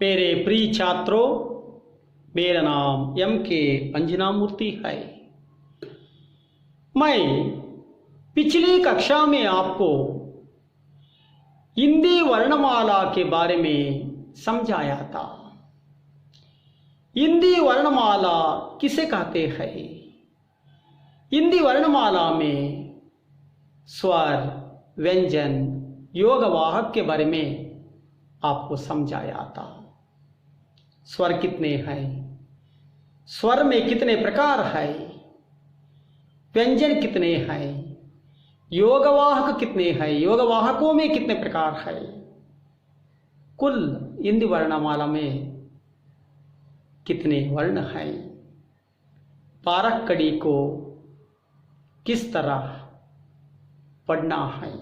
मेरे प्रिय छात्रों, मेरा नाम M.K. अंजनामूर्ति है। मैं पिछली कक्षा में आपको हिंदी वर्णमाला के बारे में समझाया था। हिंदी वर्णमाला किसे कहते हैं? हिंदी वर्णमाला में स्वर, व्यंजन, योगवाहक के बारे में आपको समझाया था। स्वर कितने हैं, स्वर में कितने प्रकार है, व्यंजन कितने हैं, योगवाहक कितने हैं, योगवाहकों में कितने प्रकार है। कुल हिंदी वर्णमाला में कितने वर्ण हैं, 12 कड़ी को किस तरह पढ़ना है,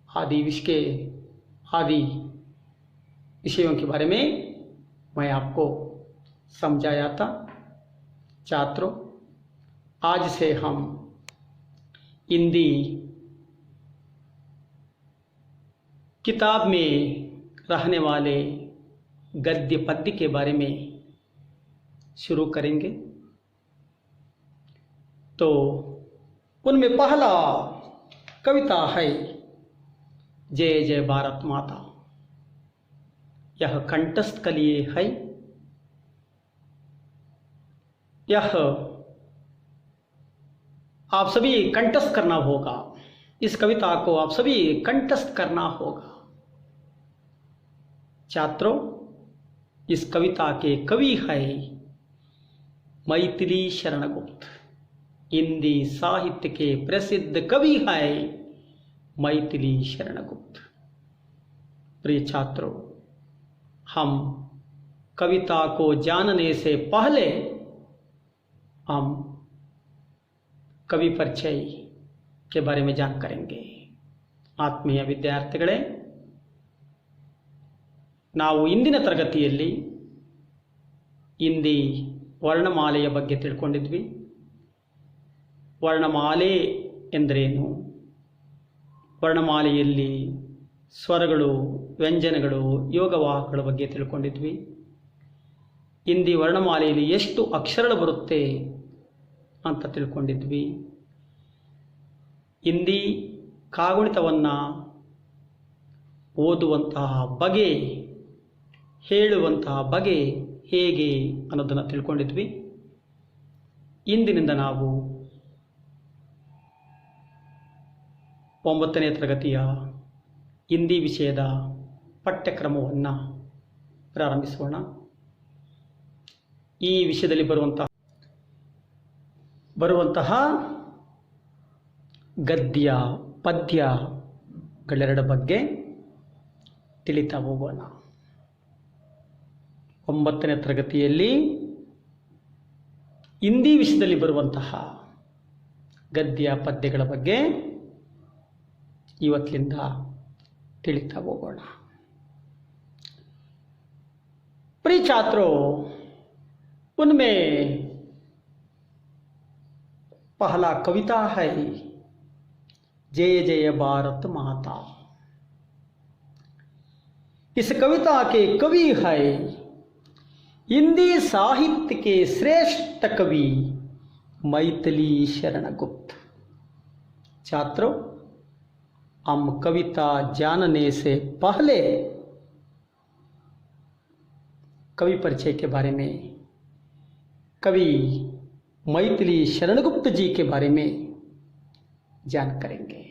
आदि विषयों के बारे में मैं आपको समझाया था। छात्रों, आज से हम हिंदी किताब में रहने वाले गद्य पद्य के बारे में शुरू करेंगे। तो उनमें पहला कविता है जय जय भारत माता। यह कंठस्थ के लिए है। यह आप सभी कंठस्थ करना होगा। इस कविता को आप सभी कंठस्थ करना होगा। छात्रों, इस कविता के कवि है मैथिली शरण गुप्त। हिंदी साहित्य के प्रसिद्ध कवि है मैथिली शरण गुप्त। प्रिय छात्रों, हम कविता को जानने से पहले हम कवि परिचय के बारे में जान करेंगे। ಆತ್ಮೀಯ ವಿದ್ಯಾರ್ಥಿಗಳೇ, ನಾವು ಇಂದಿನ ತರಗತಿಯಲ್ಲಿ ಹಿಂದಿ ವರ್ಣಮಾಲೆಯ ಬಗ್ಗೆ ತಿಳ್ಕೊಂಡಿದ್ವಿ. ವರ್ಣಮಾಲೆ ಎಂದರೇನು, ವರ್ಣಮಾಲೆಯಲ್ಲಿ ಸ್ವರಗಳು, ವ್ಯಂಜನಗಳು, ಯೋಗವಾಹಕಗಳ ಬಗ್ಗೆ ತಿಳ್ಕೊಂಡಿದ್ವಿ. ಹಿಂದಿ ವರ್ಣಮಾಲೆಯಲ್ಲಿ ಎಷ್ಟು ಅಕ್ಷರಗಳು ಬರುತ್ತೆ ಅಂತ ತಿಳ್ಕೊಂಡಿದ್ವಿ. ಹಿಂದಿ ಕಾಗುಣಿತವನ್ನು ಓದುವಂತಹ ಬಗೆ, ಹೇಳುವಂತಹ ಬಗೆ ಹೇಗೆ ಅನ್ನೋದನ್ನು ತಿಳ್ಕೊಂಡಿದ್ವಿ. ಇಂದಿನಿಂದ ನಾವು 9ನೇ ತರಗತಿಯ ಹಿಂದಿ ವಿಷಯದ ಪಠ್ಯಕ್ರಮವನ್ನು ಪ್ರಾರಂಭಿಸೋಣ. ಈ ವಿಷಯದಲ್ಲಿ ಬರುವಂತಹ ಗದ್ಯ ಪದ್ಯಗಳೆರಡ ಬಗ್ಗೆ ತಿಳಿತಾ ಹೋಗೋಣ. 9ನೇ ತರಗತಿಯಲ್ಲಿ ಹಿಂದಿ ವಿಷಯದಲ್ಲಿ ಬರುವಂತಹ ಗದ್ಯ ಪದ್ಯಗಳ ಬಗ್ಗೆ ಇವತ್ತಿನಿಂದ ತಿಳಿತಾ ಹೋಗೋಣ. प्रिय छात्रों, उनमें पहला कविता है जय जय भारत माता। इस कविता के कवि है हिंदी साहित्य के श्रेष्ठ कवि मैथिली शरण गुप्त। छात्रों, हम कविता जानने से पहले कवि परिचय के बारे में, कवि मैथिली शरण गुप्त जी के बारे में जान करेंगे।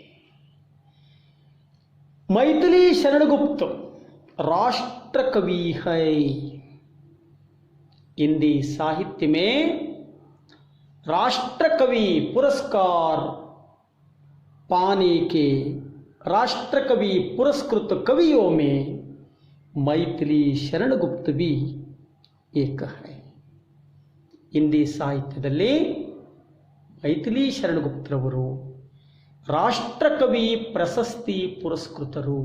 मैथिली शरण गुप्त राष्ट्र कवि है। हिंदी साहित्य में राष्ट्र कवि पुरस्कार पाने के राष्ट्र कवि पुरस्कृत कवियों में मैथिली शरण गुप्त भी एक है। ಹಿಂದಿ ಸಾಹಿತ್ಯದಲ್ಲಿ ಮೈಥಿಲಿ ಶರಣಗುಪ್ತರವರು ರಾಷ್ಟ್ರಕವಿ ಪ್ರಶಸ್ತಿ ಪುರಸ್ಕೃತರು.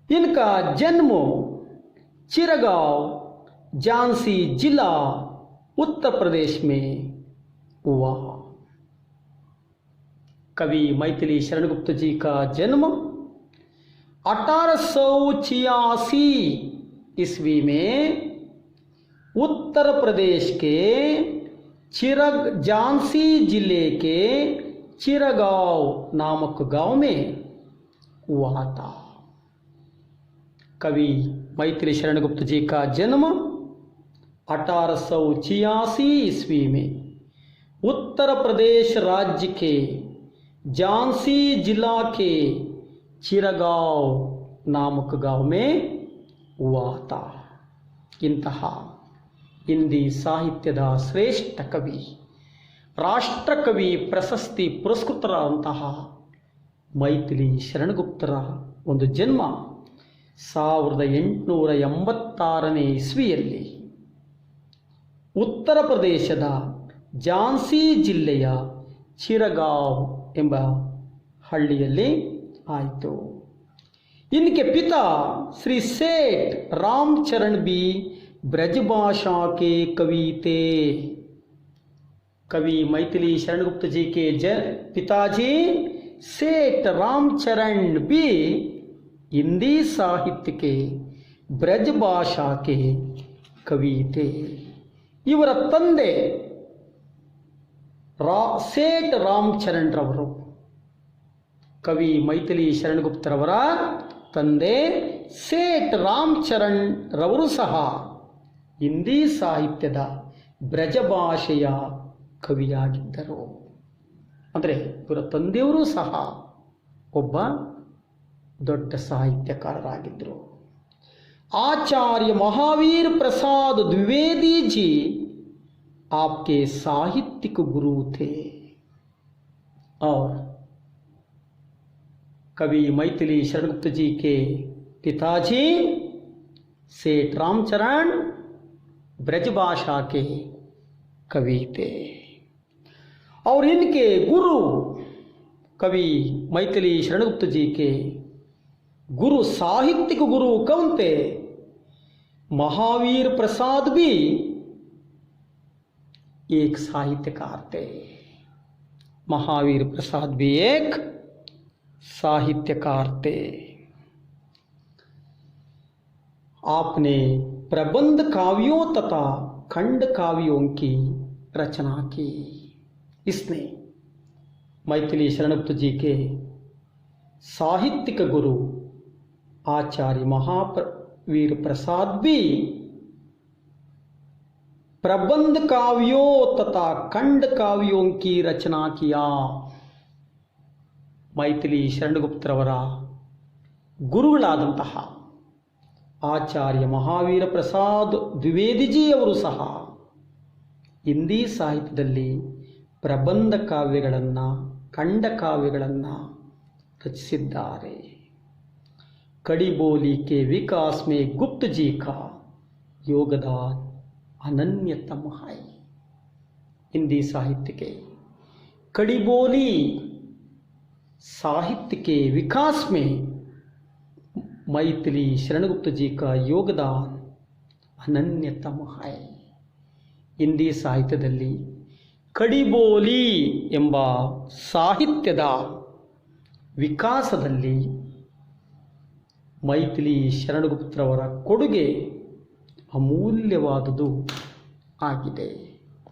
इनका जन्म चिरगांव, झांसी जिला, उत्तर प्रदेश में हुआ। कवि मैथिली शरण गुप्त जी का जन्म 1886 ईस्वी में उत्तर प्रदेश के झांसी जिले के चिरगांव नामक गांव में हुआ था। कवि मैथिली शरण गुप्त जी का जन्म 1886 ईस्वी में उत्तर प्रदेश राज्य के झांसी जिला के चिरगांव नामक गांव में हुआ था। इंತಹ ಹಿಂದಿ ಸಾಹಿತ್ಯದ ಶ್ರೇಷ್ಠ ಕವಿ, ರಾಷ್ಟ್ರಕವಿ ಪ್ರಶಸ್ತಿ ಪುರಸ್ಕೃತರಾದಂತಹ ಮೈಥಿಲಿ ಶರಣಗುಪ್ತರ ಒಂದು ಜನ್ಮ 1886 ಇಸ್ವಿಯಲ್ಲಿ ಉತ್ತರ ಪ್ರದೇಶದ ಝಾನ್ಸಿ ಜಿಲ್ಲೆಯ ಚಿರಗಾಂವ್ ಎಂಬ ಹಳ್ಳಿಯಲ್ಲಿ ಆಯಿತು। इनके पिता श्री सेठ रामचरण भी ब्रजभाषा के कवि थे। कवि मैथिली शरणगुप्त जी के पिताजी सेठ रामचरण भी हिंदी साहित्य के ब्रजभाषा के कवि थे। ಇವರ ತಂದೆ ಸೇಠ ರಾಮಚರಣ್ ರವರು, ಕವಿ ಮೈಥಿಲಿ ಶರಣಗುಪ್ತರವರ ತಂದೆ ಸೇಠ ರಾಮಚರಣ್ ರವರು ಸಹ ಹಿಂದಿ ಸಾಹಿತ್ಯದ ಬ್ರಜಭಾಷೆಯ ಕವಿಯಾಗಿದ್ದರು। ಅಂದರೆ ಇವರ ತಂದೆಯವರು ಸಹ ಒಬ್ಬ ದೊಡ್ಡ ಸಾಹಿತ್ಯಕಾರರಾಗಿದ್ದರು। आचार्य महावीर प्रसाद द्विवेदी जी आपके साहित्यिक गुरु थे और कवि मैथिली शरणगुप्त जी के पिताजी सेठ रामचरण ब्रजभाषा के कवि थे और इनके गुरु कवि मैथिली शरणगुप्त जी के गुरु साहित्यिक गुरु कौन थे? महावीर प्रसाद भी एक साहित्यकार थे। महावीर प्रसाद भी एक साहित्यकार थे। आपने प्रबंध काव्यों तथा खंड काव्यों की रचना की। इसने मैथिली शरणगुप्त जी के साहित्यिक गुरु आचार्य महावीर प्रसाद भी प्रबंध काव्यों तथा खंड काव्यों की रचना किया। मैथिली ಶರಣಗುಪ್ತರವರ ಗುರುಗಳಾದಂತಹ ಆಚಾರ್ಯ ಮಹಾವೀರ ಪ್ರಸಾದ್ ದ್ವಿವೇದಿಜಿ ಅವರು ಸಹ ಹಿಂದಿ ಸಾಹಿತ್ಯದಲ್ಲಿ ಪ್ರಬಂಧ ಕಾವ್ಯಗಳನ್ನು, ಖಂಡ ಕಾವ್ಯಗಳನ್ನು रचिसिದ್ದಾರೆ। कड़ी बोली के विकास में गुप्त जी का योगदान अनन्यतम है। हिंदी साहित्य के कड़ी बोली साहित्य के विकास में मैथिली शरणगुप्त जी का योगदान अनन्यतम है। हिंदी ಸಾಹಿತ್ಯದಲ್ಲಿ ಕಡಿಬೋಲಿ ಎಂಬ ಸಾಹಿತ್ಯದ ವಿಕಾಸದಲ್ಲಿ ಮೈಥಿಲಿ ಶರಣಗುಪ್ತರವರ ಕೊಡುಗೆ ಅಮೂಲ್ಯವಾದುದು ಆಗಿದೆ।